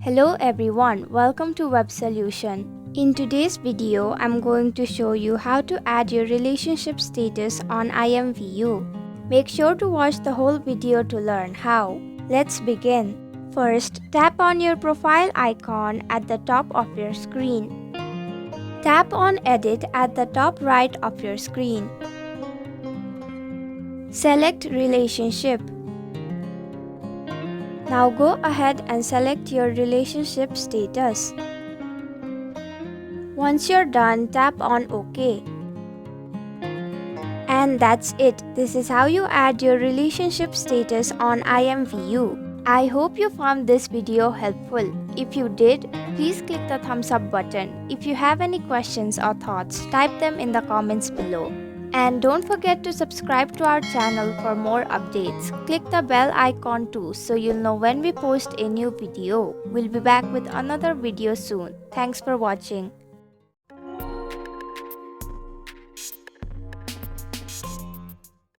Hello everyone, welcome to Web Solution. In today's video, I'm going to show you how to add your relationship status on IMVU. Make sure to watch the whole video to learn how. Let's begin. First, tap on your profile icon at the top of your screen. Tap on Edit at the top right of your screen. Select Relationship. Now go ahead and select your relationship status. Once you're done, tap on OK. And that's it. This is how you add your relationship status on IMVU. I hope you found this video helpful. If you did, please click the thumbs up button. If you have any questions or thoughts, type them in the comments below. And don't forget to subscribe to our channel for more updates. Click the bell icon too so you'll know when we post a new video. We'll be back with another video soon. Thanks for watching.